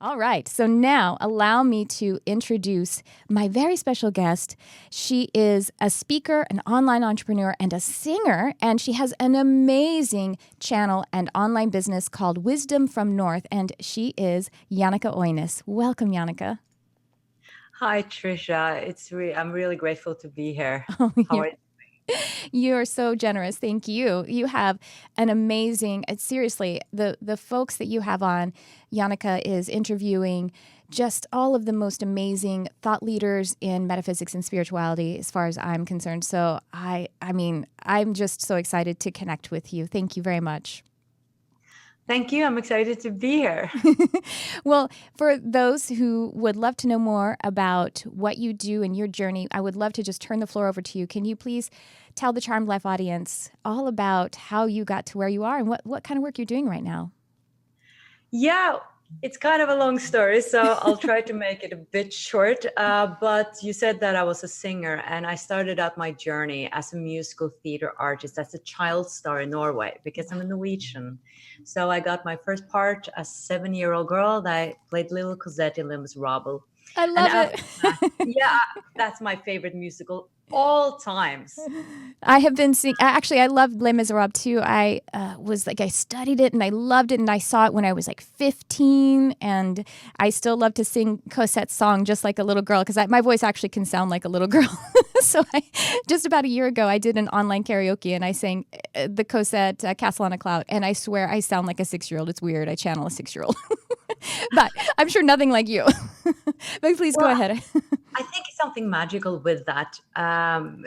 All right. So now allow me to introduce my very special guest. She is a speaker, an online entrepreneur, and a singer. And she has an amazing channel and online business called Wisdom from North. And she is Jannecke Øinæs. Welcome, Jannecke. Hi, Tricia. I'm really grateful to be here. Oh, How are you? You're so generous. Thank you. You have an amazing, seriously, the folks that you have on, Jannecke is interviewing just all of the most amazing thought leaders in metaphysics and spirituality as far as I'm concerned. So I mean, I'm just so excited to connect with you. Thank you very much. Thank you. I'm excited to be here. Well, for those who would love to know more about what you do and your journey, I would love to just turn the floor over to you. Can you please tell the Charmed Life audience all about how you got to where you are and what kind of work you're doing right now? Yeah, it's kind of a long story, so I'll try to make it a bit short. But you said that I was a singer, and I started out my journey as a musical theater artist, as a child star in Norway, because I'm a Norwegian. So I got my first part as a 7-year-old girl that I played Little Cosette in Les Miserables. I love it. Yeah, that's my favorite musical all times. I have been seeing, actually, I loved Les Miserables too. I studied it and I loved it, and I saw it when I was like 15, and I still love to sing Cosette's song just like a little girl, because my voice actually can sound like a little girl. So just about a year ago, I did an online karaoke and I sang the Cosette Castle on a Cloud, and I swear I sound like a 6-year-old. It's weird. I channel a 6-year-old. But I'm sure nothing like you. But please go ahead. I think it's something magical with that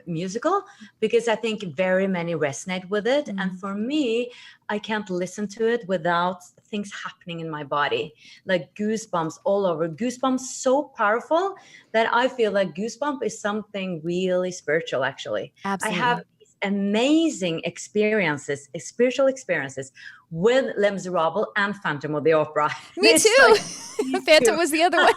musical, because I think very many resonate with it. Mm-hmm. And for me, I can't listen to it without things happening in my body, like goosebumps all over. Goosebumps so powerful that I feel like goosebump is something really spiritual, actually. Absolutely. I have these amazing experiences, spiritual experiences with Les Miserables and Phantom of the Opera. Me too. Phantom was the other one.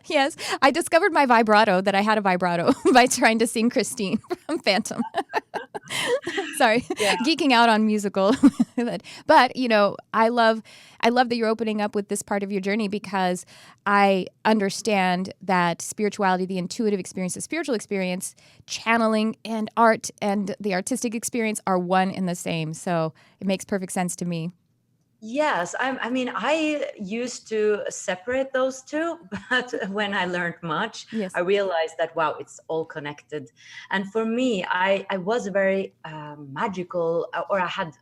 Yes. I discovered my vibrato, that I had a vibrato, by trying to sing Christine from Phantom. Sorry, geeking out on musical. But you know, I love that you're opening up with this part of your journey, because I understand that spirituality, the intuitive experience, the spiritual experience, channeling, and art and the artistic experience are one and the same. So it makes perfect sense to me. Yes, I mean, I used to separate those two, but when I learned much, Yes. I realized that, wow, it's all connected. And for me, I was very magical, or I had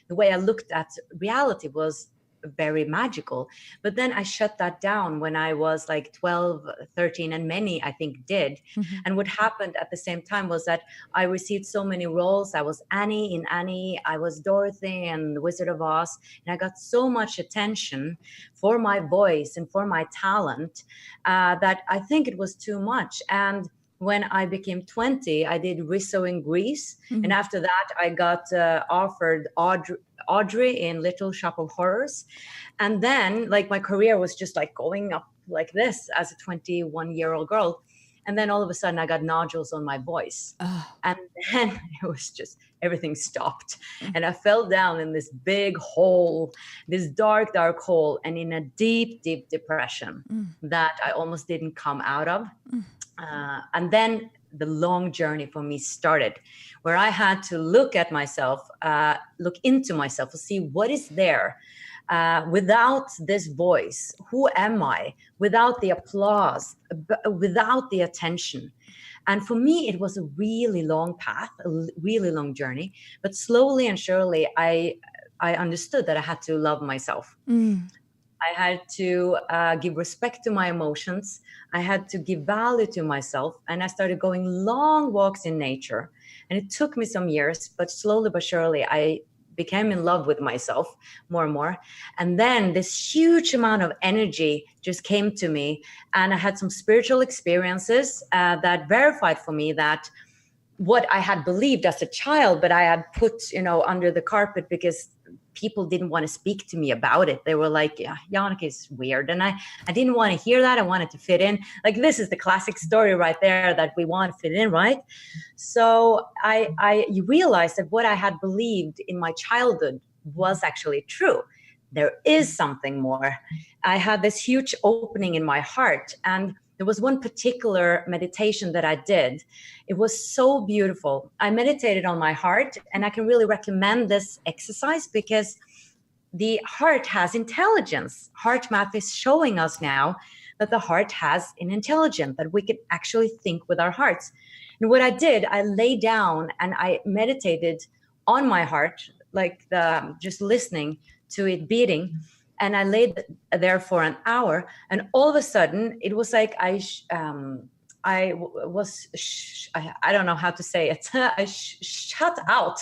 the way I looked at reality was very magical. But then I shut that down when I was like 12, 13, and many, I think, did. Mm-hmm. And what happened at the same time was that I received so many roles. I was Annie in Annie, I was Dorothy and the Wizard of Oz, and I got so much attention for my voice and for my talent that I think it was too much. And when I became 20, I did Rizzo in Greece. Mm-hmm. And after that, I got offered Audrey in Little Shop of Horrors. And then like my career was just like going up like this as a 21-year-old girl. And then all of a sudden I got nodules on my voice. Oh. And then it was just, everything stopped. And I fell down in this big hole, this dark, dark hole, and in a deep, deep depression that I almost didn't come out of. And then the long journey for me started, where I had to look at myself, look into myself to see what is there without this voice. Who am I? Without the applause, without the attention. And for me, it was a really long path, a really long journey. But slowly and surely, I understood that I had to love myself. I had to give respect to my emotions. I had to give value to myself. And I started going long walks in nature. And it took me some years, but slowly but surely, I became in love with myself more and more. And then this huge amount of energy just came to me. And I had some spiritual experiences that verified for me that what I had believed as a child, but I had put, under the carpet because people didn't want to speak to me about it. They were like, yeah, Jannecke is weird. And I didn't want to hear that. I wanted to fit in. Like, this is the classic story right there, that we want to fit in, right? So I realized that what I had believed in my childhood was actually true. there is something more. I had this huge opening in my heart. And there was one particular meditation that I did. It was so beautiful. I meditated on my heart, and I can really recommend this exercise because the heart has intelligence. Heart math is showing us now that the heart has an intelligence, that we can actually think with our hearts. And what I did, I lay down and I meditated on my heart, like just listening to it beating. And I laid there for an hour. And all of a sudden, it was like I don't know how to say it. I shut out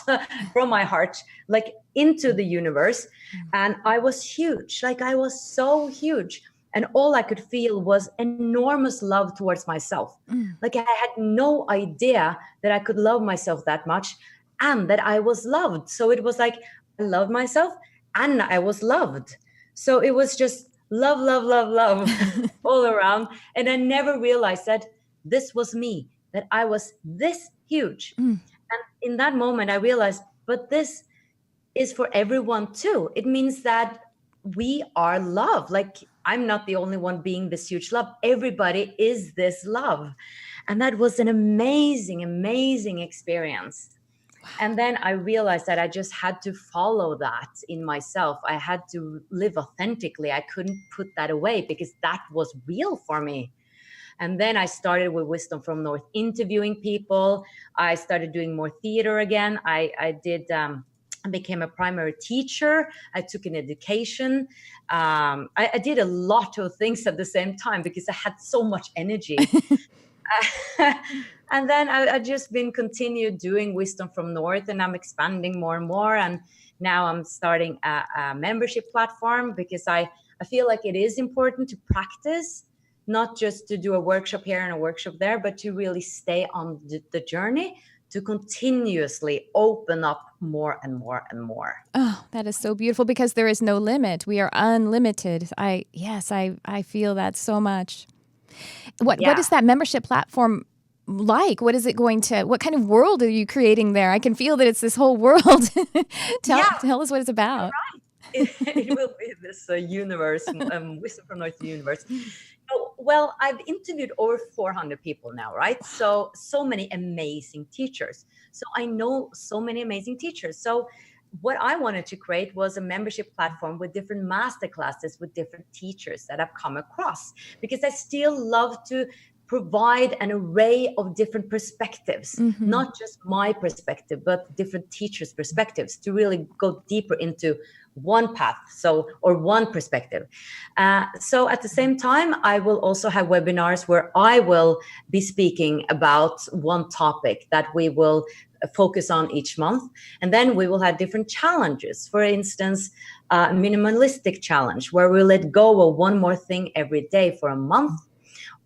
from my heart, like into the universe. And I was huge. Like I was so huge. And all I could feel was enormous love towards myself. Like I had no idea that I could love myself that much and that I was loved. So it was like I loved myself and I was loved. So it was just love, love, love, love all around. And I never realized that this was me, that I was this huge. And in that moment, I realized, but this is for everyone too. It means that we are love. Like I'm not the only one being this huge love. Everybody is this love. And that was an amazing, amazing experience. And then I realized that I just had to follow that in myself. I had to live authentically. I couldn't put that away because that was real for me. And then I started with Wisdom from North, interviewing people. I started doing more theater again. I became a primary teacher. I took an education. I did a lot of things at the same time because I had so much energy. And then I just been continued doing Wisdom from North, and I'm expanding more and more. And now I'm starting a membership platform because I feel like it is important to practice, not just to do a workshop here and a workshop there, but to really stay on the journey to continuously open up more and more and more. Oh, that is so beautiful because there is no limit. We are unlimited. I feel that so much. What is that membership platform like? What is it what kind of world are you creating there? I can feel that it's this whole world. Tell us what it's about. It will be this universe, Wisdom from North universe. Well, I've interviewed over 400 people now, right? So many amazing teachers. So I know so many amazing teachers. So what I wanted to create was a membership platform with different masterclasses with different teachers that I've come across, because I still love to provide an array of different perspectives, not just my perspective, but different teachers' perspectives to really go deeper into one path, or one perspective. So at the same time, I will also have webinars where I will be speaking about one topic that we will focus on each month. And then we will have different challenges. For instance, a minimalistic challenge where we let go of one more thing every day for a month,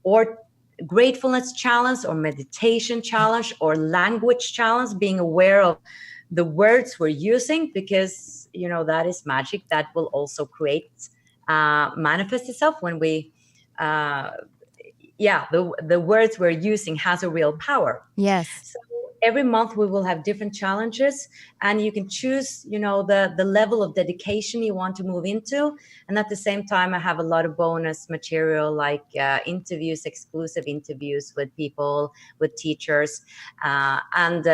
or gratefulness challenge, or meditation challenge, or language challenge, being aware of the words we're using, because that is magic that will also manifest itself when we the words we're using has a real power. Yes. So every month we will have different challenges, and you can choose, the level of dedication you want to move into. And at the same time, I have a lot of bonus material, like interviews, exclusive interviews with people, with teachers, and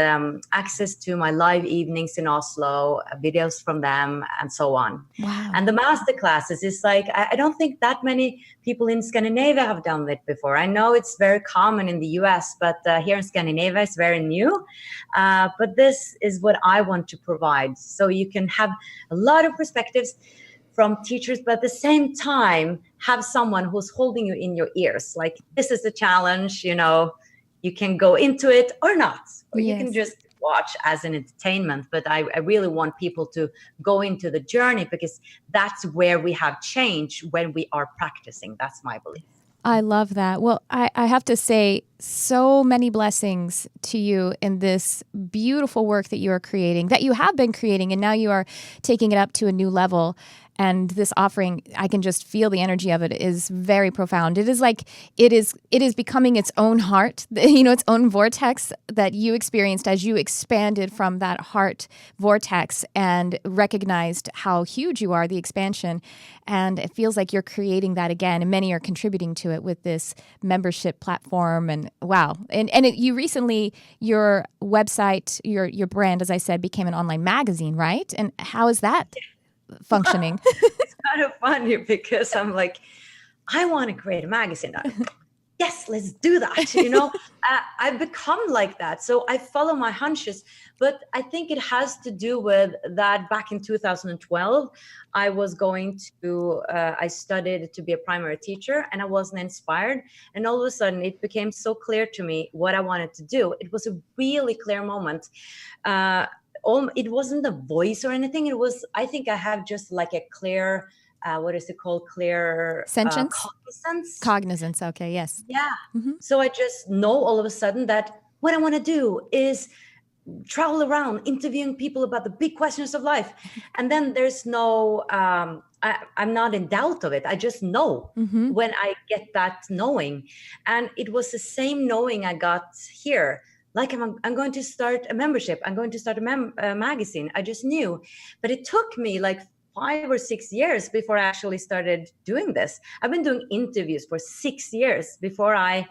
access to my live evenings in Oslo, videos from them, and so on. Wow. And the masterclasses is like, I don't think that many people in Scandinavia have done it before. I know it's very common in the US, but here in Scandinavia, it's very new. But this is what I want to provide. So you can have a lot of perspectives from teachers, but at the same time, have someone who's holding you in your ears. Like, this is a challenge, you can go into it or not, or you can just watch as an entertainment. But I really want people to go into the journey, because that's where we have change when we are practicing. That's my belief. I love that. Well, I have to say, so many blessings to you in this beautiful work that you are creating, that you have been creating, and now you are taking it up to a new level. And this offering, I can just feel the energy of it is very profound. It is like it is becoming its own heart, its own vortex that you experienced as you expanded from that heart vortex and recognized how huge you are, the expansion. And it feels like you're creating that again, and many are contributing to it with this membership platform. And wow. And you recently, your website, your brand, as I said, became an online magazine, right? And how is that functioning? It's kind of funny because I'm like, I want to create a magazine. Yes, let's do that. I've become like that. So I follow my hunches, but I think it has to do with that back in 2012, I was I studied to be a primary teacher and I wasn't inspired. And all of a sudden it became so clear to me what I wanted to do. It was a really clear moment. It wasn't a voice or anything. I think I have just like a clear, what is it called? Clear sentience? Cognizance. Cognizance. Okay. Yes. Yeah. Mm-hmm. So I just know all of a sudden that what I want to do is travel around interviewing people about the big questions of life. And then there's no, I'm not in doubt of it. I just know when I get that knowing. And it was the same knowing I got here. Like I'm going to start a membership. I'm going to start a magazine. I just knew. But it took me like 5 or 6 years before I actually started doing this. I've been doing interviews for 6 years before I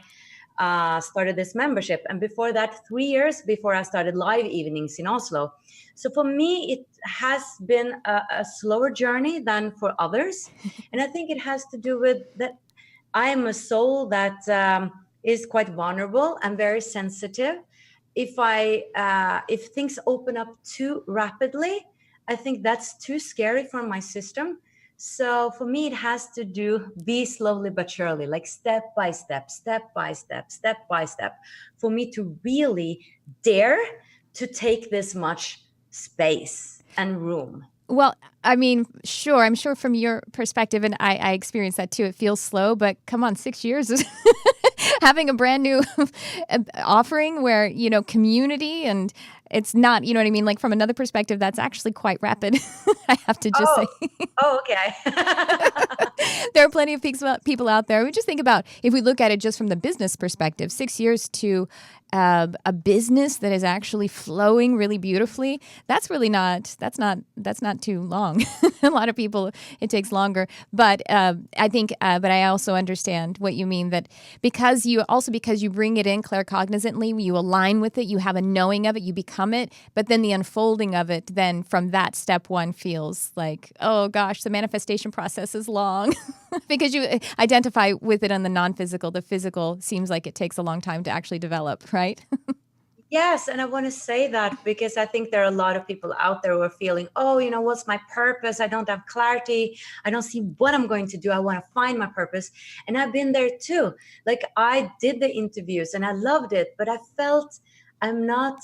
started this membership. And before that, 3 years before I started live evenings in Oslo. So for me, it has been a slower journey than for others. And I think it has to do with that I am a soul that is quite vulnerable and very sensitive. If things open up too rapidly, I think that's too scary for my system. So for me, it has to be slowly but surely, like step by step, step by step, step by step, for me to really dare to take this much space and room. Well, I mean, sure. I'm sure from your perspective, and I experience that too, it feels slow, but come on, 6 years is having a brand new offering where, community, and it's not, you know what I mean? Like from another perspective, that's actually quite rapid. I have to just say. Oh, okay. There are plenty of people out there. We just think about, if we look at it just from the business perspective, 6 years to a business that is actually flowing really beautifully, that's not too long. A lot of people, it takes longer. But I think, but I also understand what you mean, that because you bring it in claircognizantly, you align with it, you have a knowing of it, you become it, but then the unfolding of it, then from that step one feels like, oh gosh, the manifestation process is long because you identify with it on the non-physical. The physical seems like it takes a long time to actually develop, right? Yes, and I want to say that because I think there are a lot of people out there who are feeling, oh, what's my purpose? I don't have clarity. I don't see what I'm going to do. I want to find my purpose. And I've been there too. Like I did the interviews and I loved it, but I felt I'm not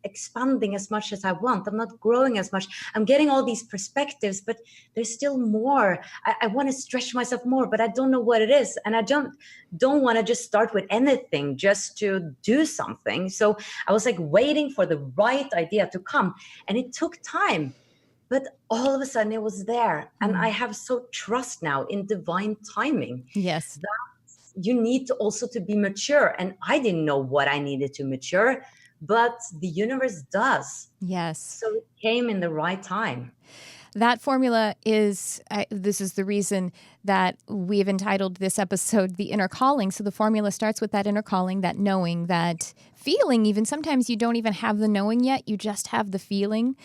expanding as much as I want. I'm not growing as much. I'm getting all these perspectives, but there's still more. I want to stretch myself more, but I don't know what it is. And I don't want to just start with anything just to do something. So I was like waiting for the right idea to come. And it took time. But all of a sudden it was there. And I have so trust now in divine timing. Yes. You need to also to be mature. And I didn't know what I needed to mature, but the universe does. Yes. So it came in the right time. That formula is, this is the reason that we've entitled this episode, The Inner Calling. So the formula starts with that inner calling, that knowing, that feeling. Even sometimes you don't even have the knowing yet, you just have the feeling.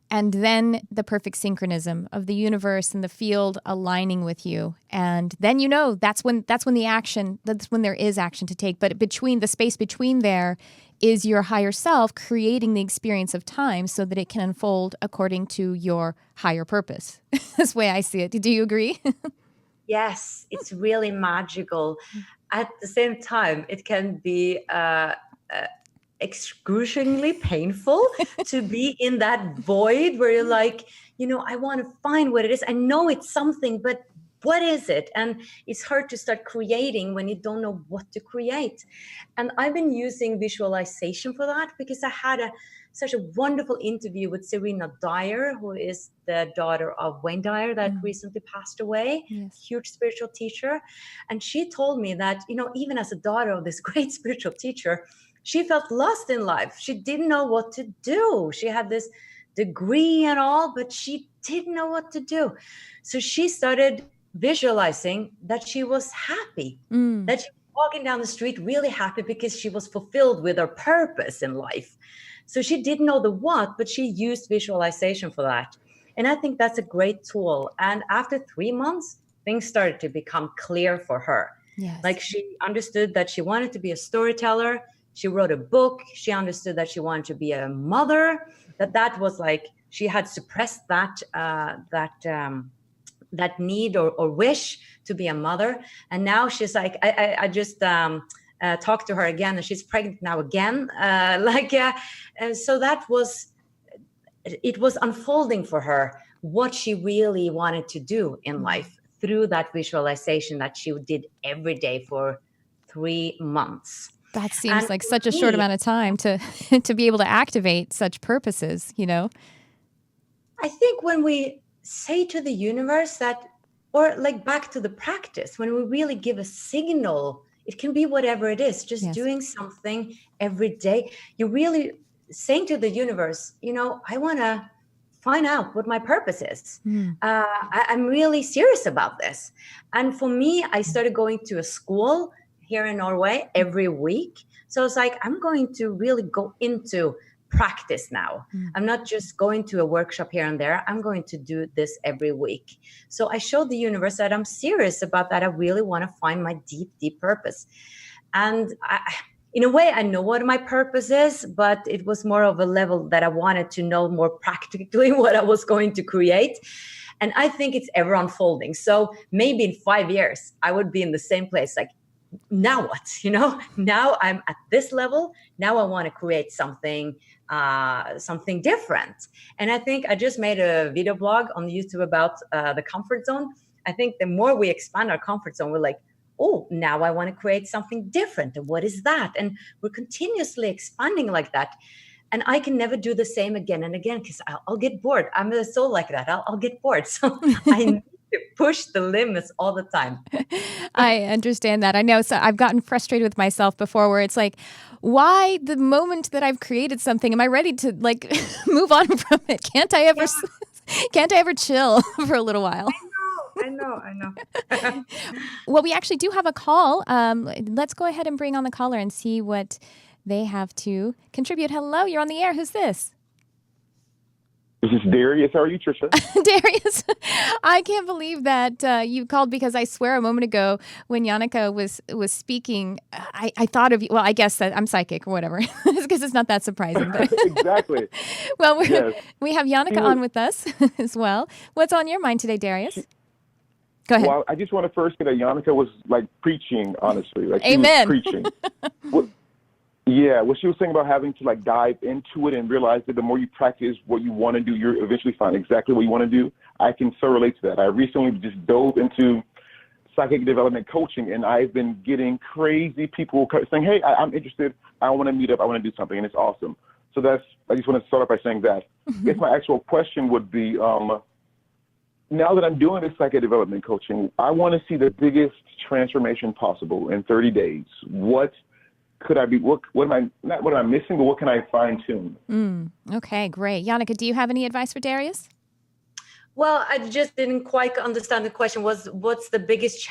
And then the perfect synchronism of the universe and the field aligning with you. And then that's when there is action to take. But between the space between there is your higher self creating the experience of time so that it can unfold according to your higher purpose. That's the way I see it. Do you agree? Yes, it's really magical. At the same time, it can be excruciatingly painful to be in that void where you're like, I want to find what it is. I know it's something, but what is it? And it's hard to start creating when you don't know what to create. And I've been using visualization for that because I had a such a wonderful interview with Serena Dyer, who is the daughter of Wayne Dyer that recently passed away, huge spiritual teacher. And she told me that, even as a daughter of this great spiritual teacher, she felt lost in life. She didn't know what to do. She had this degree and all, but she didn't know what to do. So she started visualizing that she was happy, that she was walking down the street really happy because she was fulfilled with her purpose in life. So she didn't know the what, but she used visualization for that. And I think that's a great tool. And after 3 months, things started to become clear for her. Yes. Like she understood that she wanted to be a storyteller. She wrote a book. She understood that she wanted to be a mother, that was like, she had suppressed that need or wish to be a mother. And now she's like, I just talked to her again, and she's pregnant now again. So it was unfolding for her what she really wanted to do in life through that visualization that she did every day for 3 months. That seems like such a short amount of time to be able to activate such purposes, I think when we say to the universe that, or like back to the practice, when we really give a signal, it can be whatever it is, just doing something every day. You're really saying to the universe, I want to find out what my purpose is. I'm really serious about this. And for me, I started going to a school here in Norway every week. So it's like, I'm going to really go into practice now. I'm not just going to a workshop here and there. I'm going to do this every week. So I showed the universe that I'm serious about that. I really want to find my deep, deep purpose. And in a way, I know what my purpose is, but it was more of a level that I wanted to know more practically what I was going to create. And I think it's ever unfolding. So maybe in 5 years, I would be in the same place, like, now what? Now I'm at this level. Now I want to create something different. And I think I just made a video blog on YouTube about the comfort zone. I think the more we expand our comfort zone, we're like, oh, now I want to create something different. And what is that? And we're continuously expanding like that. And I can never do the same again and again because I'll get bored. I'm a soul like that. I'll get bored. So I need to push the limits all the time. I understand that. I know. So I've gotten frustrated with myself before where it's like, why the moment that I've created something, am I ready to like move on from it? Can't I ever chill for a little while? I know. Well, we actually do have a call. Let's go ahead and bring on the caller and see what they have to contribute. Hello, you're on the air. Who's this? This is Darius. How are you, Tricia? Darius, I can't believe that you called because I swear a moment ago when Jannecke was speaking, I thought of you. Well, I guess that I'm psychic or whatever, because it's not that surprising. But exactly. Well, we have Jannecke on with us as well. What's on your mind today, Darius? Go ahead. Well, I just want to first say that Jannecke was like preaching, honestly. Like Amen. She was preaching. What she was saying about having to like dive into it and realize that the more you practice what you want to do, you're eventually find exactly what you want to do. I can so relate to that. I recently just dove into psychic development coaching, and I've been getting crazy people saying, hey, I'm interested. I want to meet up. I want to do something, and it's awesome. So I just want to start off by saying that. I guess my actual question would be, now that I'm doing this psychic development coaching, I want to see the biggest transformation possible in 30 days. What could I be? What am I missing? But what can I fine tune? Okay, great. Jannecke, do you have any advice for Darius? Well, I just didn't quite understand the question. What's the biggest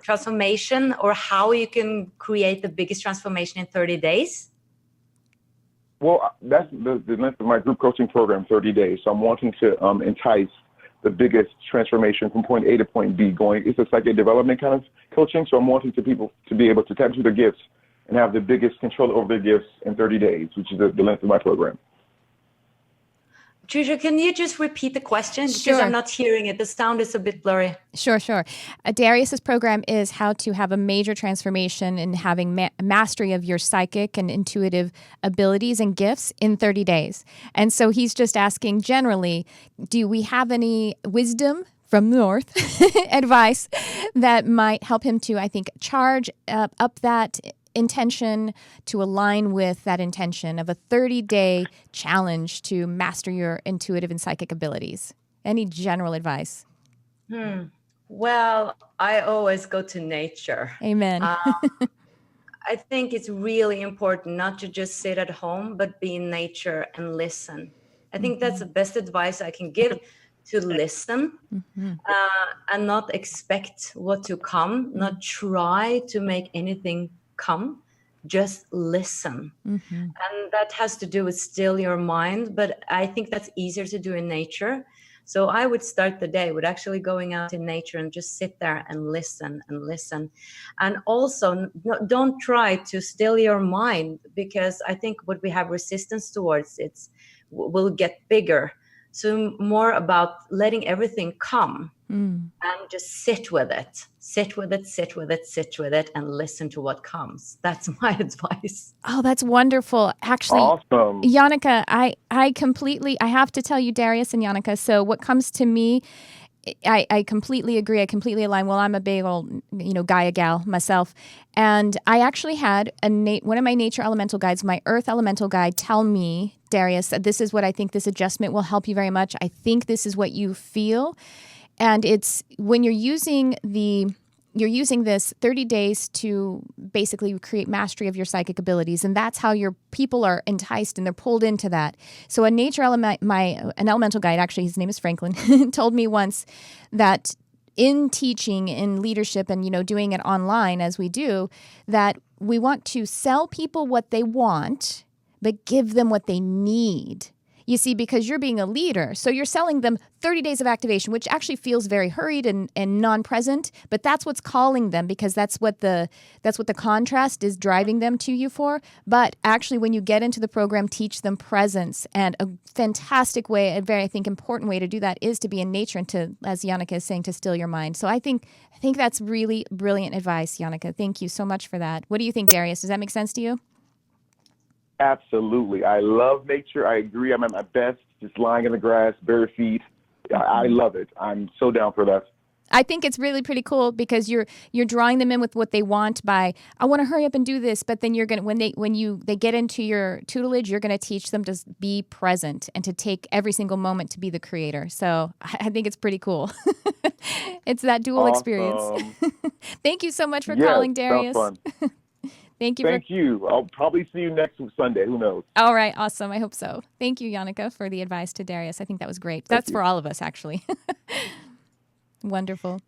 transformation, or how you can create the biggest transformation in 30 days? Well, that's the length of my group coaching program, 30 days. So I'm wanting to entice the biggest transformation from point A to point B. It's a psychic development kind of coaching. So I'm wanting people to be able to tap into their gifts and have the biggest control over their gifts in 30 days, which is the length of my program. Tricia, can you just repeat the question? Sure. Because I'm not hearing it. The sound is a bit blurry. Sure. Darius's program is how to have a major transformation in having mastery of your psychic and intuitive abilities and gifts in 30 days. And so he's just asking generally, do we have any wisdom from the North advice that might help him to, I think, charge up that intention to align with that intention of a 30-day challenge to master your intuitive and psychic abilities? Any general advice? Well, I always go to nature. Amen. I think it's really important not to just sit at home, but be in nature and listen. I think that's the best advice I can give, to listen and not expect what to come, not try to make anything come, just listen. And that has to do with still your mind, but I think that's easier to do in nature. So I would start the day with actually going out in nature and just sit there and listen and listen. And also don't try to still your mind, because I think what we have resistance towards will get bigger. So more about letting everything come and just sit with it, and listen to what comes. That's my advice. Oh, that's wonderful. Actually, Awesome. Jannecke, I have to tell you, Darius and Jannecke, so what comes to me, I completely agree. I completely align. Well, I'm a big old, Gaia gal myself. And I actually had one of my nature elemental guides, my earth elemental guide, tell me, Darius, this is what I think this adjustment will help you very much. I think this is what you feel. And it's when you're using this 30 days to basically create mastery of your psychic abilities. And that's how your people are enticed and they're pulled into that. So a nature element, an elemental guide, actually, his name is Franklin, told me once that in teaching, in leadership, and, doing it online as we do, that we want to sell people what they want, but give them what they need. You see, because you're being a leader, so you're selling them 30 days of activation, which actually feels very hurried and non-present, but that's what's calling them, because that's what the contrast is driving them to you for. But actually, when you get into the program, teach them presence. And a fantastic way, a very, I think, important way to do that is to be in nature and to, as Jannecke is saying, to still your mind. So I think that's really brilliant advice, Jannecke. Thank you so much for that. What do you think, Darius? Does that make sense to you? Absolutely. I love nature. I agree. I'm at my best just lying in the grass, bare feet. I love it. I'm so down for that. I think it's really pretty cool because you're drawing them in with what they want by, I want to hurry up and do this, but then you're going to, when they get into your tutelage, you're going to teach them to be present and to take every single moment to be the creator. So I think it's pretty cool. It's that dual experience. Thank you so much for calling, Darius. Sounds fun. Thank you. I'll probably see you next Sunday. Who knows? All right. Awesome. I hope so. Thank you, Jannecke, for the advice to Darius. I think that was great. That's for all of us, actually. Wonderful.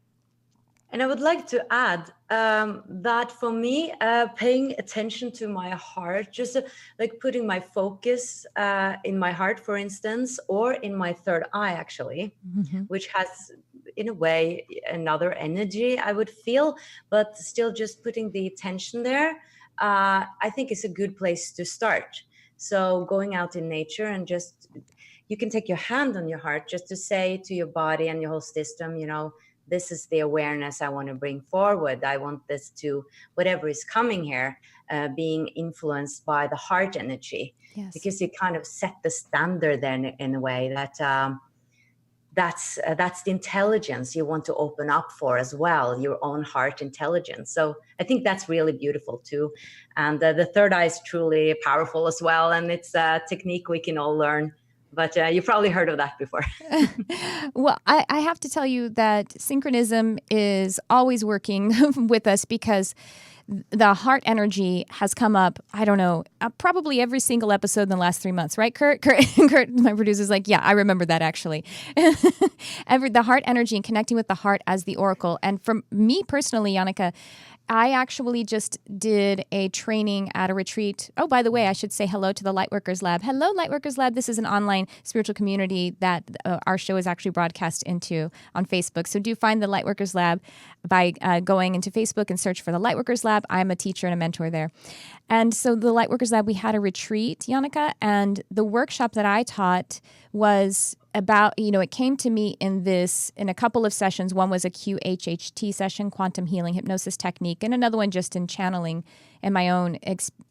And I would like to add that for me, paying attention to my heart, just like putting my focus in my heart, for instance, or in my third eye, actually, which has, in a way, another energy, I would feel, but still just putting the attention there, I think is a good place to start. So going out in nature and just, you can take your hand on your heart just to say to your body and your whole system, this is the awareness I want to bring forward. I want this to, whatever is coming here, being influenced by the heart energy. Yes. Because you kind of set the standard then in a way that that's the intelligence you want to open up for as well, your own heart intelligence. So I think that's really beautiful too. And the third eye is truly powerful as well. And it's a technique we can all learn. But you've probably heard of that before. Well, I have to tell you that synchronism is always working with us because the heart energy has come up, I don't know, probably every single episode in the last 3 months, right, Kurt? Kurt, my producer's like, yeah, I remember that actually. The heart energy and connecting with the heart as the oracle. And for me personally, Jannecke, I actually just did a training at a retreat. Oh, by the way, I should say hello to the Lightworkers Lab. Hello, Lightworkers Lab. This is an online spiritual community that our show is actually broadcast into on Facebook. So do find the Lightworkers Lab by going into Facebook and search for the Lightworkers Lab. I'm a teacher and a mentor there. And so the Lightworkers Lab, we had a retreat, Jannecke, and the workshop that I taught was about, it came to me in a couple of sessions. One was a QHHT session, quantum healing hypnosis technique, and another one just in channeling in my own,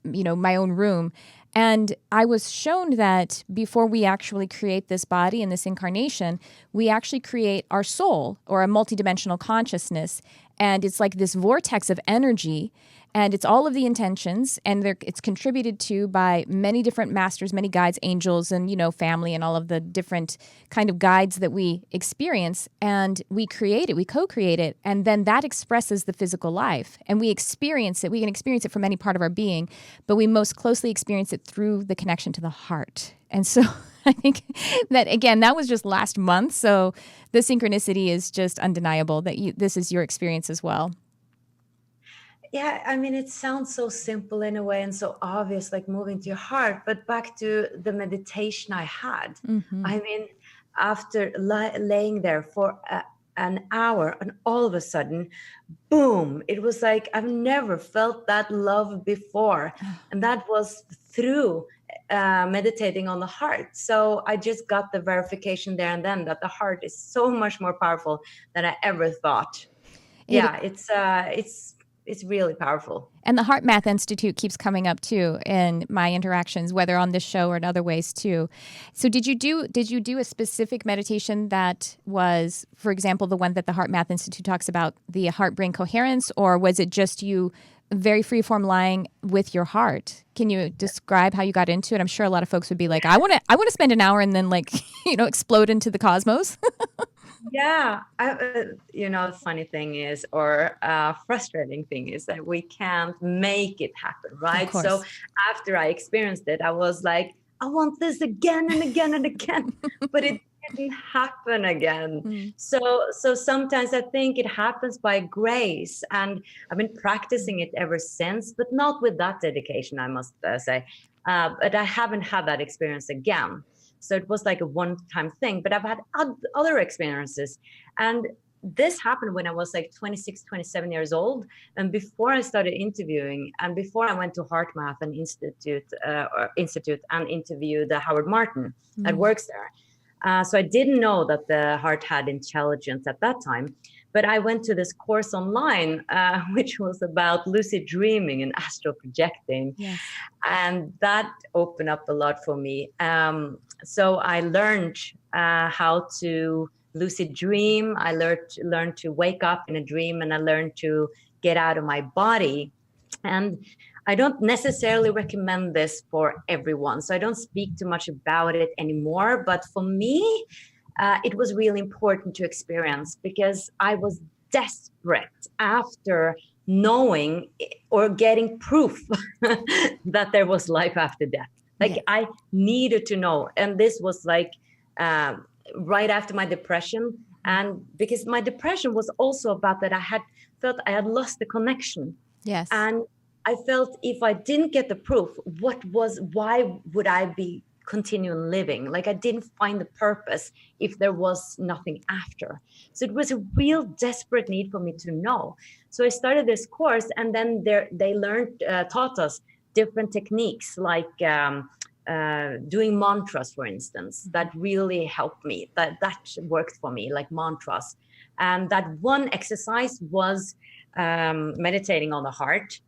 my own room. And I was shown that before we actually create this body and this incarnation, we actually create our soul or a multidimensional consciousness. And it's like this vortex of energy. And it's all of the intentions, and it's contributed to by many different masters, many guides, angels, and, family, and all of the different kind of guides that we experience. And we create it, we co-create it, and then that expresses the physical life. And we experience it. We can experience it from any part of our being, but we most closely experience it through the connection to the heart. And so I think that, again, that was just last month. So the synchronicity is just undeniable that this is your experience as well. Yeah, I mean, it sounds so simple in a way and so obvious, like moving to your heart. But back to the meditation I had, I mean, after laying there for an hour, and all of a sudden, boom, it was like I've never felt that love before. And that was through meditating on the heart. So I just got the verification there and then that the heart is so much more powerful than I ever thought. It's really powerful. And the Heart Math Institute keeps coming up too in my interactions, whether on this show or in other ways too. So did you do a specific meditation that was, for example, the one that the Heart Math Institute talks about, the heart-brain coherence, or was it just you very free-form lying with your heart? Can you describe how you got into it? I'm sure a lot of folks would be like, I want to spend an hour and then explode into the cosmos. Yeah, the funny thing is, or frustrating thing is that we can't make it happen, right? So after I experienced it, I was like, I want this again and again and again, but it didn't happen again. So sometimes I think it happens by grace, and I've been practicing it ever since, but not with that dedication, I must say. But I haven't had that experience again. So it was like a one-time thing, but I've had other experiences. And this happened when I was like 26, 27 years old. And before I started interviewing, and before I went to Heart Math and Institute and interviewed Howard Martin that works there. So I didn't know that the heart had intelligence at that time. But I went to this course online, which was about lucid dreaming and astral projecting. Yes. And that opened up a lot for me. So I learned how to lucid dream. I learned to wake up in a dream, and I learned to get out of my body. And I don't necessarily recommend this for everyone, so I don't speak too much about it anymore. But for me, it was really important to experience, because I was desperate after knowing or getting proof that there was life after death. I needed to know. And this was like right after my depression. And because my depression was also about that, I had felt I had lost the connection. Yes. And I felt if I didn't get the proof, why would I be continuing living? Like I didn't find the purpose if there was nothing after. So it was a real desperate need for me to know. So I started this course, and then they taught us different techniques, like doing mantras, for instance, that really helped me. That worked for me, like mantras. And that one exercise was meditating on the heart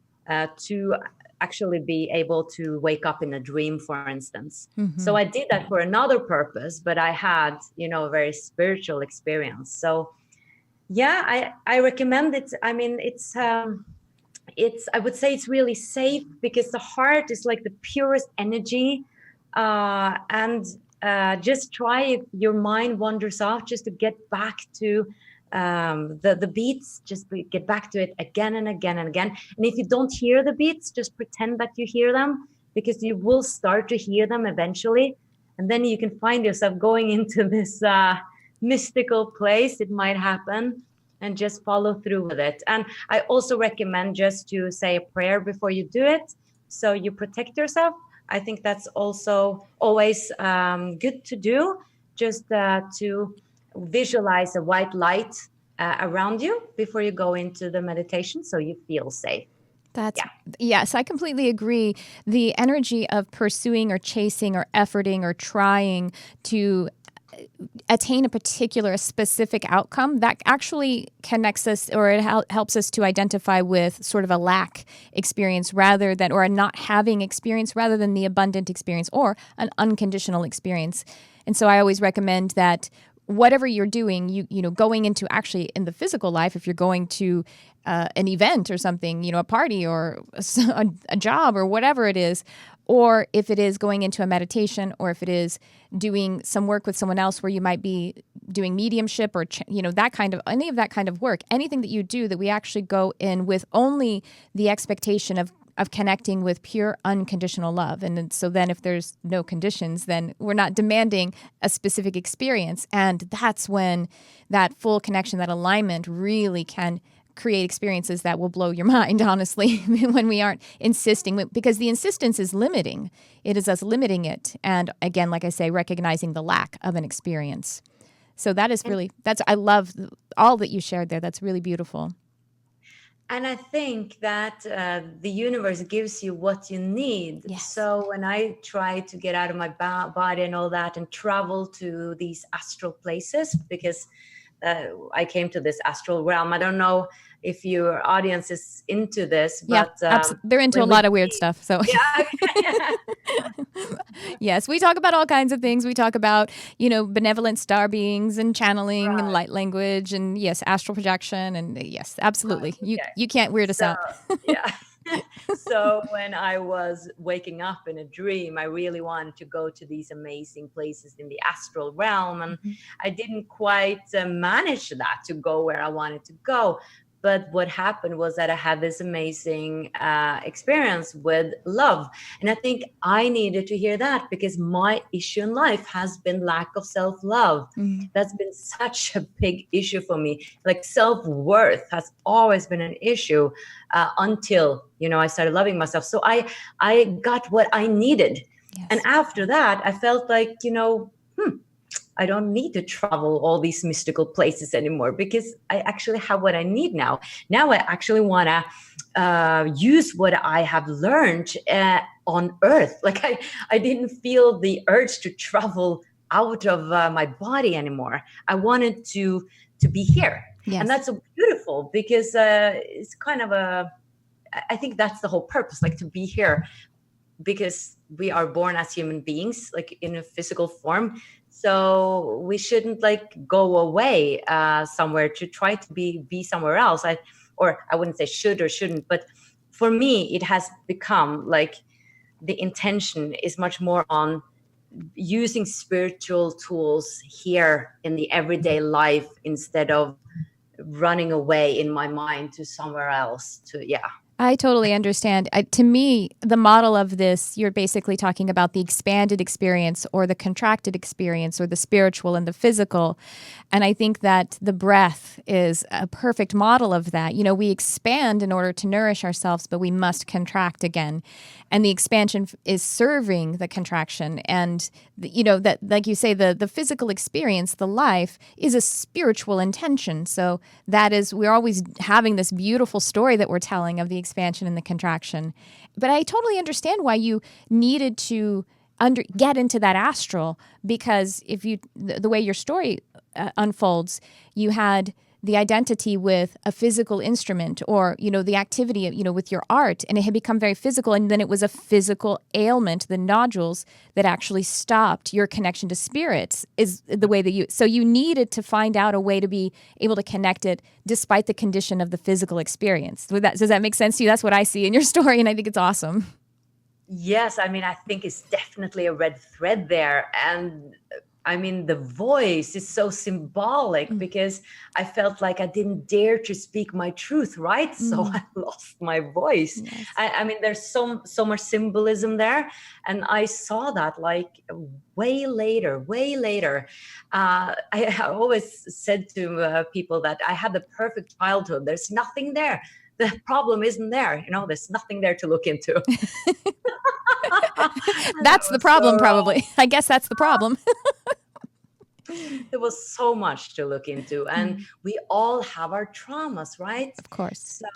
to actually be able to wake up in a dream, for instance. So I did that for another purpose, but I had, a very spiritual experience. So yeah, I recommend it. I mean, I would say it's really safe, because the heart is like the purest energy. And just try, if your mind wanders off, just to get back to the beats, just get back to it again and again and again. And if you don't hear the beats, just pretend that you hear them, because you will start to hear them eventually. And then you can find yourself going into this mystical place. It might happen, and just follow through with it. And I also recommend just to say a prayer before you do it, so you protect yourself. I think that's also always good to do, just to visualize a white light around you before you go into the meditation, so you feel safe. Yes, I completely agree. The energy of pursuing or chasing or efforting or trying to attain a specific outcome, that actually connects us, or it helps us to identify with sort of a lack experience or a not having experience, rather than the abundant experience or an unconditional experience. And so I always recommend that whatever you're doing, you know, going into actually in the physical life, if you're going to an event or something, you know, a party or a job or whatever it is, or if it is going into a meditation, or if it is doing some work with someone else where you might be doing mediumship or, you know, that kind of, any of that kind of work, anything that you do that we actually go in with only the expectation of connecting with pure unconditional love. And so then if there's no conditions, then we're not demanding a specific experience. And that's when that full connection, that alignment really can create experiences that will blow your mind, honestly, when we aren't insisting, because the insistence is limiting. It is us limiting it. And again, like I say, recognizing the lack of an experience. So that is really, I love all that you shared there. That's really beautiful. And I think that the universe gives you what you need. Yes. So when I try to get out of my body and all that and travel to these astral places, because I came to this astral realm. I don't know if your audience is into this, but they're into a lot of weird stuff. So yeah. Yes, we talk about all kinds of things. We talk about, you know, benevolent star beings and channeling and light language and yes, astral projection and yes, absolutely. You can't weird us out. Yeah. So when I was waking up in a dream, I really wanted to go to these amazing places in the astral realm. And I didn't quite manage that to go where I wanted to go. But what happened was that I had this amazing experience with love. And I think I needed to hear that because my issue in life has been lack of self-love. That's been such a big issue for me. Like self-worth has always been an issue until, you know, I started loving myself. So I got what I needed. Yes. And after that, I felt like, you know, I don't need to travel all these mystical places anymore because I actually have what I need now. Now I actually want to use what I have learned on Earth. Like I didn't feel the urge to travel out of my body anymore. I wanted to be here. Yes. And that's so beautiful because it's kind of I think that's the whole purpose, like to be here because we are born as human beings, like in a physical form. So we shouldn't like go away somewhere to try to be somewhere else. I wouldn't say should or shouldn't, but for me, it has become like the intention is much more on using spiritual tools here in the everyday life instead of running away in my mind to somewhere else I totally understand. To me, the model of this, you're basically talking about the expanded experience or the contracted experience or the spiritual and the physical. And I think that the breath is a perfect model of that. You know, we expand in order to nourish ourselves, but we must contract again. And the expansion is serving the contraction. And, you know, that, like you say, the physical experience, the life, is a spiritual intention. So that is, we're always having this beautiful story that we're telling of the expansion and the contraction. But I totally understand why you needed to get into that astral, because if you, the way your story unfolds, you had the identity with a physical instrument or, you know, the activity, you know, with your art, and it had become very physical. And then it was a physical ailment, the nodules, that actually stopped your connection to spirits is the way that so you needed to find out a way to be able to connect it despite the condition of the physical experience. Does that make sense to you? That's what I see in your story. And I think it's awesome. Yes. I mean, I think it's definitely a red thread there. And I mean, the voice is so symbolic because I felt like I didn't dare to speak my truth, right? So I lost my voice. Yes. I mean, there's so much symbolism there. And I saw that like way later. I always said to people that I had the perfect childhood. There's nothing there. The problem isn't there. You know, there's nothing there to look into. That's the problem, probably. I guess that's the problem. There was so much to look into, and we all have our traumas, right? Of course. So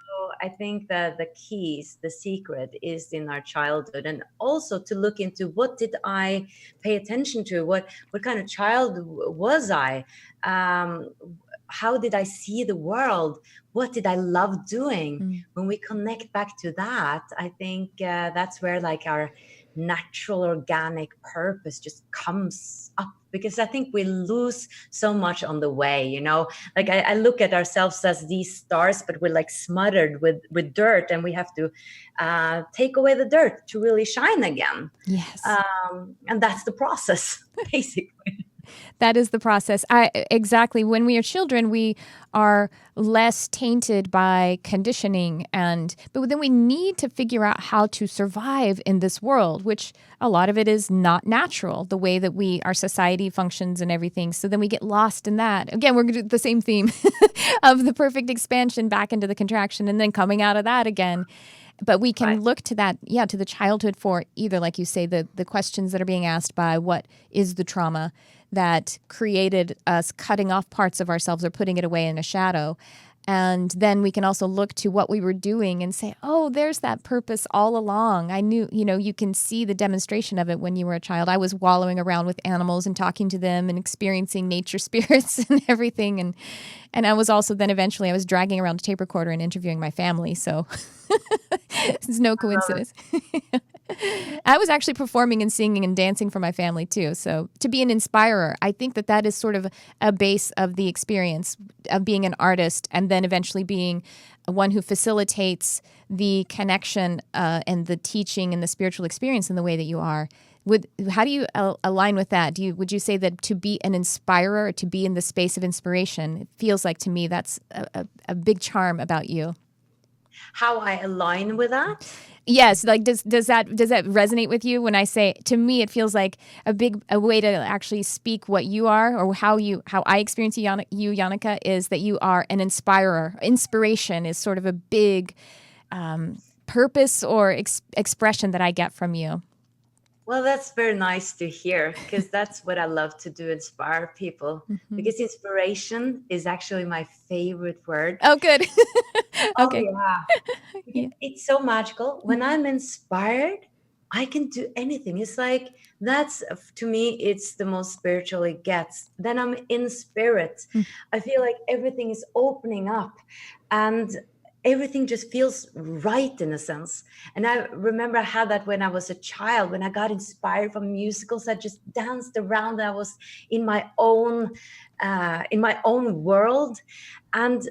I think that the secret is in our childhood, and also to look into what did I pay attention to? What kind of child was I? How did I see the world? What did I love doing? When we connect back to that, I think that's where like our natural, organic purpose just comes up. Because I think we lose so much on the way, you know. Like I look at ourselves as these stars, but we're like smothered with dirt, and we have to take away the dirt to really shine again. Yes. And that's the process, basically. That is the process. Exactly. When we are children, we are less tainted by conditioning, but then we need to figure out how to survive in this world, which a lot of it is not natural, the way that our society functions and everything. So then we get lost in that. Again, we're going to do the same theme of the perfect expansion back into the contraction and then coming out of that again. But we can look to that, to the childhood for either, like you say, the questions that are being asked by what is the trauma that created us cutting off parts of ourselves or putting it away in a shadow. And then we can also look to what we were doing and say, oh, there's that purpose all along. I knew, you can see the demonstration of it when you were a child. I was wallowing around with animals and talking to them and experiencing nature spirits and everything. And I was also then eventually I was dragging around a tape recorder and interviewing my family. So it's no coincidence. I was actually performing and singing and dancing for my family too. So to be an inspirer, I think that is sort of a base of the experience of being an artist and then eventually being one who facilitates the connection and the teaching and the spiritual experience in the way that you are. How do you align with that? Would you say that to be an inspirer, to be in the space of inspiration, it feels like to me that's a big charm about you? How I align with that? Yes, like does that resonate with you when I say, to me it feels like a way to actually speak what you are, or how I experience you, Jannecke, is that you are an inspirer. Inspiration is sort of a big purpose or expression that I get from you. Well, that's very nice to hear, because that's what I love to do, inspire people. Mm-hmm. Because inspiration is actually my favorite word. Oh, good. Okay. Oh, yeah. It's so magical. When I'm inspired, I can do anything. It's like, to me, it's the most spiritual it gets. Then I'm in spirit. I feel like everything is opening up and everything just feels right in a sense. And I remember I had that when I was a child, when I got inspired from musicals. I just danced around. I was in my own world. And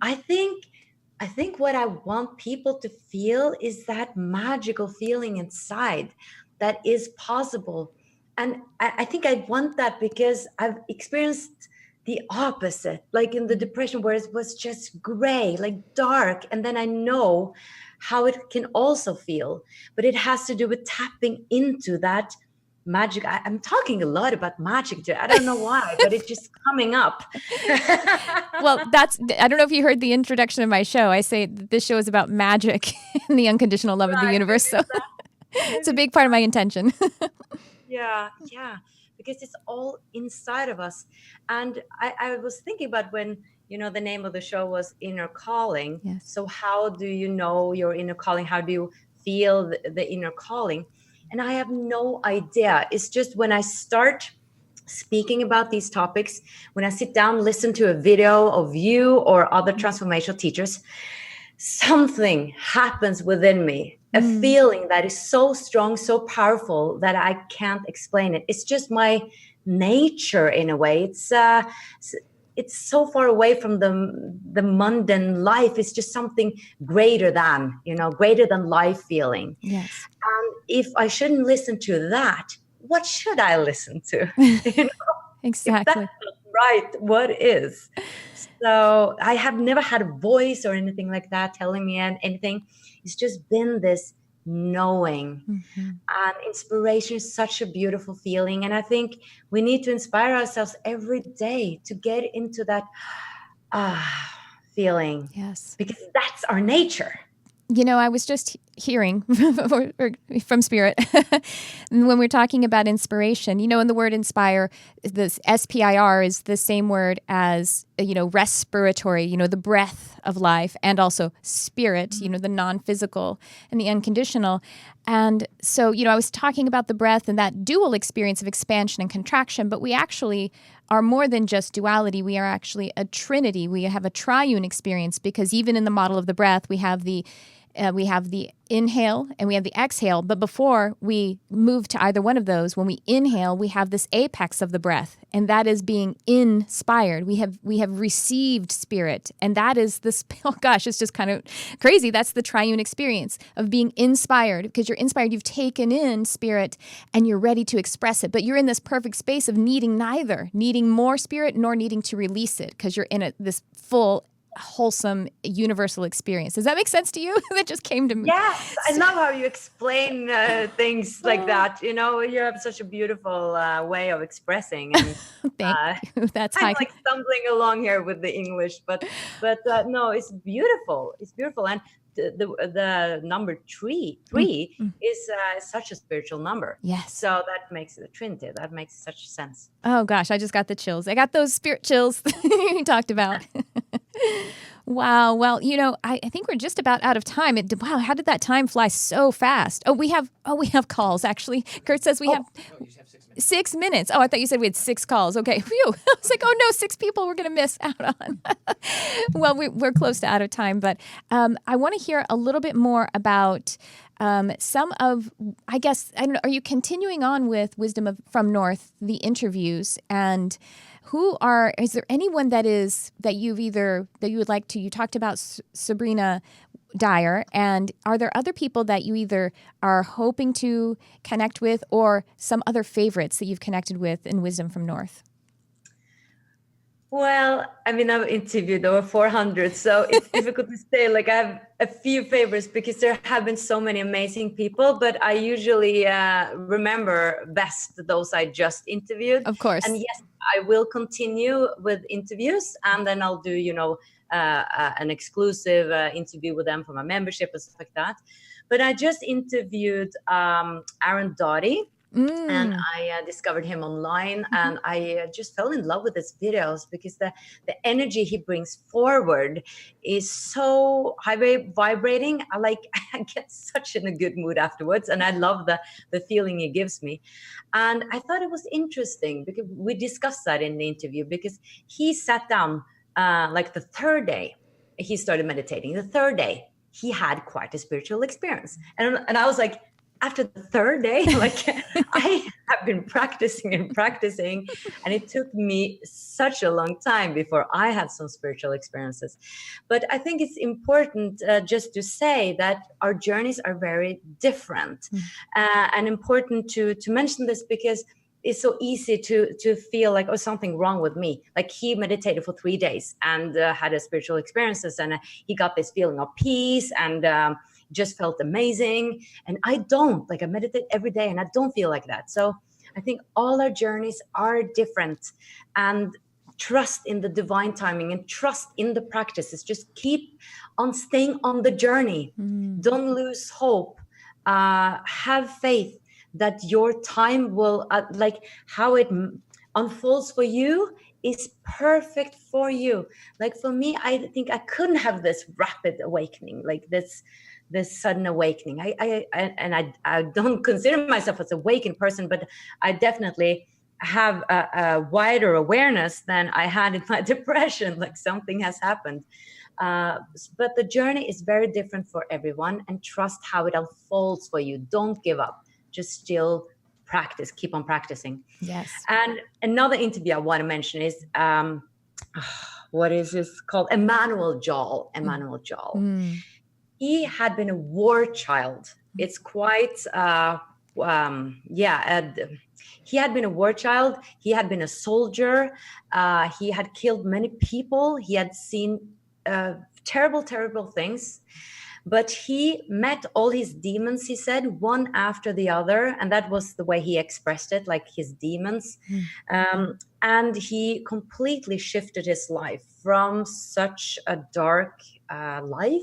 I think what I want people to feel is that magical feeling inside that is possible. And I think I want that because I've experienced the opposite, like in the depression, where it was just gray, like dark. And then I know how it can also feel, but it has to do with tapping into that magic. I'm talking a lot about magic today. I don't know why, but it's just coming up. Well, I don't know if you heard the introduction of my show. I say this show is about magic and the unconditional love of the universe. So it's a big part of my intention. Yeah. Because it's all inside of us. And I was thinking about when, the name of the show was Inner Calling. Yes. So how do you know your inner calling? How do you feel the inner calling? And I have no idea. It's just when I start speaking about these topics, when I sit down, listen to a video of you or other transformational teachers, something happens within me. A feeling that is so strong, so powerful that I can't explain it. It's just my nature in a way. It's so far away from the mundane life. It's just something greater than life feeling. Yes. And if I shouldn't listen to that, what should I listen to? Exactly. If that's not right, what is? So I have never had a voice or anything like that telling me anything. It's just been this knowing. And inspiration is such a beautiful feeling. And I think we need to inspire ourselves every day to get into that feeling. Yes. Because that's our nature. I was just hearing from Spirit when we're talking about inspiration, in the word inspire, this SPIR is the same word as, respiratory, the breath of life, and also spirit, the non-physical and the unconditional. And so, I was talking about the breath and that dual experience of expansion and contraction, but we actually are more than just duality. We are actually a trinity. We have a triune experience, because even in the model of the breath, we have the We have the inhale and we have the exhale. But before we move to either one of those, when we inhale, we have this apex of the breath, and that is being inspired. We have received spirit, and that is this. Oh gosh, it's just kind of crazy. That's the triune experience of being inspired, because you're inspired. You've taken in spirit, and you're ready to express it. But you're in this perfect space of needing neither, needing more spirit nor needing to release it, because you're in this full, wholesome, universal experience. Does that make sense to you? That just came to me. Yes, I love how you explain things like that. You know, you have such a beautiful way of expressing. And, Thank you. That's I'm like stumbling along here with the English, but no, it's beautiful. It's beautiful, and the number three is such a spiritual number. Yes. So that makes it a trinity. That makes such sense. Oh gosh, I just got the chills. I got those spirit chills you talked about. Wow. Well, you know, I think we're just about out of time. Wow, how did that time fly so fast? We have calls actually. Kurt says we have 6 minutes. Oh, I thought you said we had 6 calls. Okay. Phew. I was like, oh no, 6 people we're going to miss out on. Well, we're close to out of time, but I want to hear a little bit more about some of, I guess, I don't know, are you continuing on with Wisdom from North, the interviews, and is there anyone that you would like to, you talked about Sabrina Dyer, and are there other people that you either are hoping to connect with or some other favorites that you've connected with in Wisdom from North? Well, I mean, I've interviewed over 400, so it's difficult to say. Like, I have a few favorites because there have been so many amazing people, but I usually remember best those I just interviewed. Of course. And yes, I will continue with interviews, and then I'll do, an exclusive interview with them for my membership and stuff like that. But I just interviewed Aaron Doughty. And I discovered him online, and I just fell in love with his videos because the energy he brings forward is so high vibrating. I get such in a good mood afterwards, and I love the feeling he gives me. And I thought it was interesting because we discussed that in the interview, because he sat down the third day he started meditating. The third day he had quite a spiritual experience, and I was like, after the third day, I have been practicing, and it took me such a long time before I had some spiritual experiences. But I think it's important just to say that our journeys are very different, and important to mention this, because it's so easy to feel like, oh, something wrong with me. Like, he meditated for 3 days and had a spiritual experiences, and he got this feeling of peace and just felt amazing. And I don't. I meditate every day and I don't feel like that. So I think all our journeys are different, and trust in the divine timing and trust in the practices. Just keep on staying on the journey. Don't lose hope. Have faith that your time will, how it unfolds for you is perfect for you. Like, for me, I think I couldn't have this rapid awakening, like this sudden awakening. I don't consider myself as an awakened person, but I definitely have a wider awareness than I had in my depression. Like, something has happened. But the journey is very different for everyone, and trust how it unfolds for you. Don't give up. Just still practice. Keep on practicing. Yes. And another interview I want to mention is, what is this called? Emmanuel Jal. He had been a war child. It's quite, he had been a war child. He had been a soldier. He had killed many people. He had seen terrible, terrible things. But he met all his demons, he said, one after the other. And that was the way he expressed it, like his demons. And he completely shifted his life from such a dark life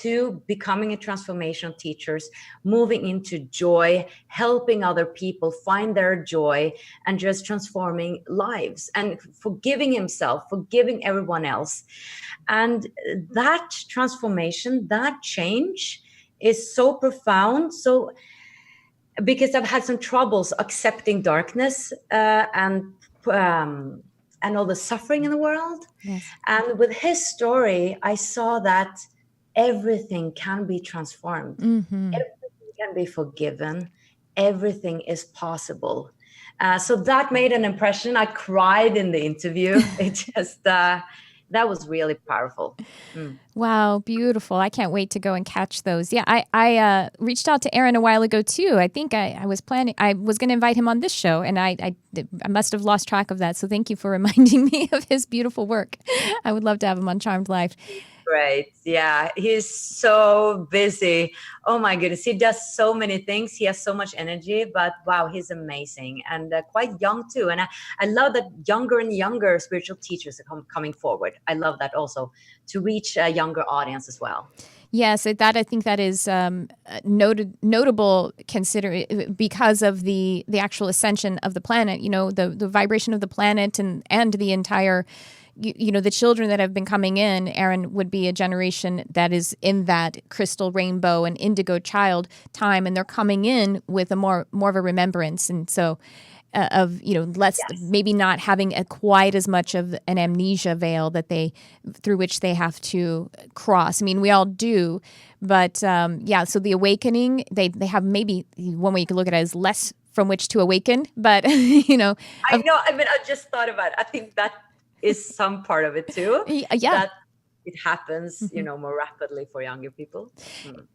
to becoming a transformational teacher, moving into joy, helping other people find their joy, and just transforming lives and forgiving himself, forgiving everyone else. And that transformation, that change is so profound. So, because I've had some troubles accepting darkness and all the suffering in the world. Yes. And with his story, I saw that everything can be transformed. Everything can be forgiven. Everything is possible. So that made an impression. I cried in the interview. It just, that was really powerful. Wow, beautiful. I can't wait to go and catch those. Yeah, I reached out to Aaron a while ago too. I think I was going to invite him on this show, and I must have lost track of that. So thank you for reminding me of his beautiful work. I would love to have him on Charmed Life. Great. Yeah, he's so busy. Oh my goodness. He does so many things. He has so much energy, but wow, he's amazing and quite young too. And I love that younger and younger spiritual teachers are coming forward. I love that also, to reach a younger audience as well. Yes, I think that is notable because of the actual ascension of the planet, the vibration of the planet and the entire, the children that have been coming in. Aaron would be a generation that is in that crystal rainbow and indigo child time, and they're coming in with a more of a remembrance. And so of less, maybe not having quite as much of an amnesia veil through which they have to cross. I mean, we all do, but so the awakening, they have, maybe one way you could look at it as less from which to awaken, but I know. I mean, I just thought about it. I think that is some part of it too. That it happens, more rapidly for younger people.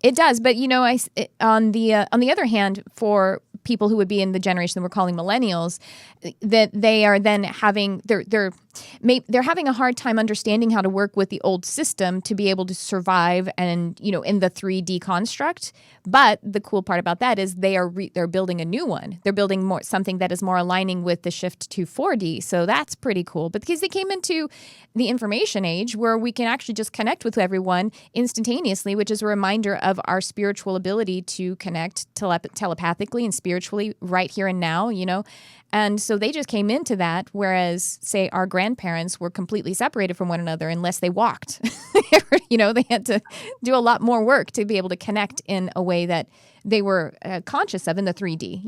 It does, but on the other hand, for people who would be in the generation that we're calling millennials, that they are then having they're having a hard time understanding how to work with the old system to be able to survive and in the 3D construct. But the cool part about that is they're building a new one. They're building something that is more aligning with the shift to 4D. So that's pretty cool. But because they came into the information age where we can actually just connect with everyone instantaneously, which is a reminder of our spiritual ability to connect telepathically and spiritually right here and now, And so they just came into that, whereas, say, our grandparents were completely separated from one another unless they walked. They had to do a lot more work to be able to connect in a way that they were conscious of in the 3D,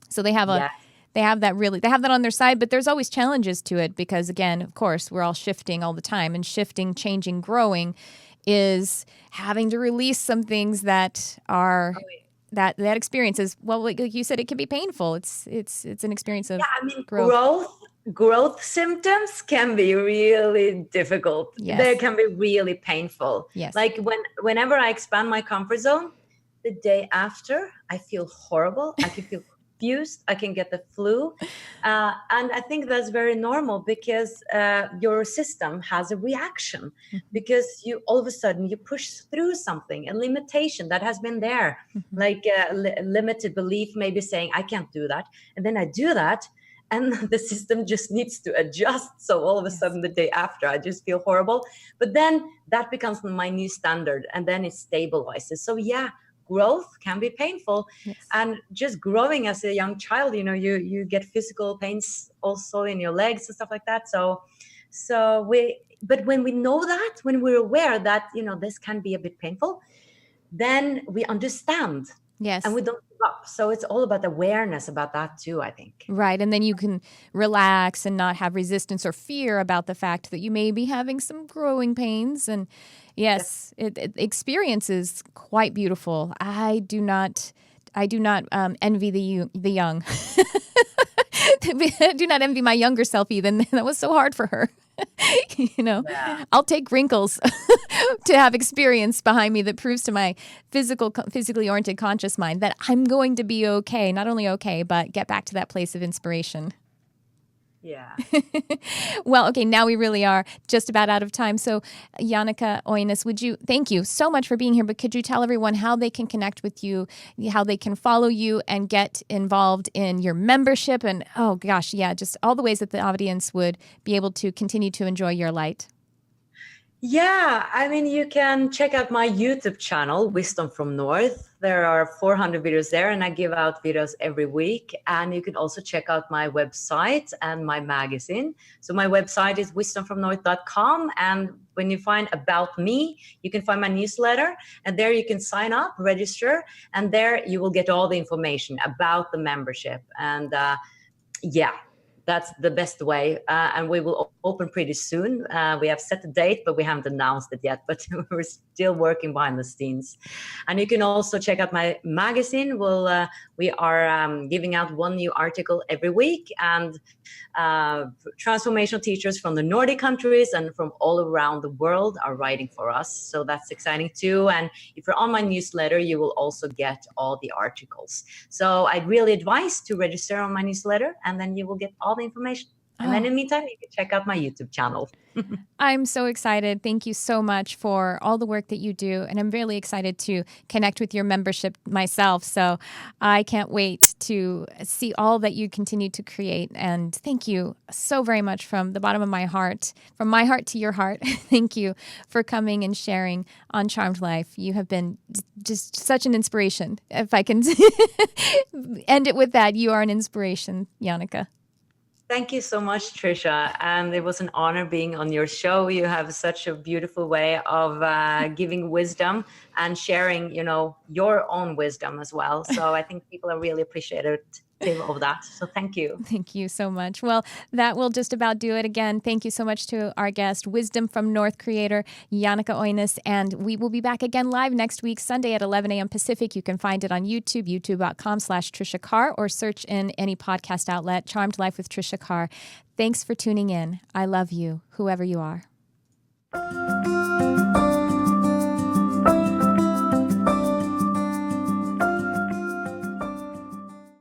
So they have they have that on their side, but there's always challenges to it because, again, of course, we're all shifting all the time, and shifting, changing, growing is having to release some things that are... That experience is, well, like you said, it can be painful. It's an experience of growth symptoms can be really difficult. Yes. They can be really painful. Yes. Like whenever I expand my comfort zone, the day after I feel horrible. I can feel confused. I can get the flu. And I think that's very normal because your system has a reaction because you all of a sudden you push through something, a limitation that has been there, like a limited belief, maybe saying, I can't do that. And then I do that. And the system just needs to adjust. So all of a sudden the day after, I just feel horrible. But then that becomes my new standard and then it stabilizes. So growth can be painful. Yes. And just growing as a young child, you get physical pains also in your legs and stuff like that. But when we know that, when we're aware that, this can be a bit painful, then we understand. Yes. And we don't give up. So it's all about awareness about that too, I think. Right. And then you can relax and not have resistance or fear about the fact that you may be having some growing pains. And yes, experience is quite beautiful. I do not envy the young. I do not envy my younger self even. That was so hard for her. I'll take wrinkles to have experience behind me that proves to my physically oriented conscious mind that I'm going to be okay. Not only okay, but get back to that place of inspiration. Yeah. Well, okay, now we really are just about out of time. So, Jannecke Øinæs, thank you so much for being here, but could you tell everyone how they can connect with you, how they can follow you and get involved in your membership and, just all the ways that the audience would be able to continue to enjoy your light? Yeah, I mean, you can check out my YouTube channel, Wisdom from North. There are 400 videos there, and I give out videos every week. And you can also check out my website and my magazine. So my website is wisdomfromnorth.com. And when you find About Me, you can find my newsletter. And there you can sign up, register. And there you will get all the information about the membership. And that's the best way. And we will open pretty soon. We have set the date, but we haven't announced it yet. But we're still working behind the scenes. And you can also check out my magazine. We are giving out one new article every week. And transformational teachers from the Nordic countries and from all around the world are writing for us. So that's exciting too. And if you're on my newsletter, you will also get all the articles. So I'd really advise to register on my newsletter, and then you will get all the information. And then in the meantime, you can check out my YouTube channel. I'm so excited. Thank you so much for all the work that you do. And I'm really excited to connect with your membership myself. So I can't wait to see all that you continue to create. And thank you so very much from the bottom of my heart, from my heart to your heart. Thank you for coming and sharing on Charmed Life. You have been just such an inspiration. If I can end it with that, you are an inspiration, Jannecke. Thank you so much, Tricia. And it was an honor being on your show. You have such a beautiful way of giving wisdom and sharing, your own wisdom as well. So I think people are really appreciative of that. So thank you. Thank you so much. Well, that will just about do it. Again, thank you so much to our guest, Wisdom from North creator, Jannecke Øinæs. And we will be back again live next week, Sunday at 11 a.m. Pacific. You can find it on YouTube, youtube.com/Tricia Carr, or search in any podcast outlet, Charmed Life with Tricia Carr. Thanks for tuning in. I love you, whoever you are.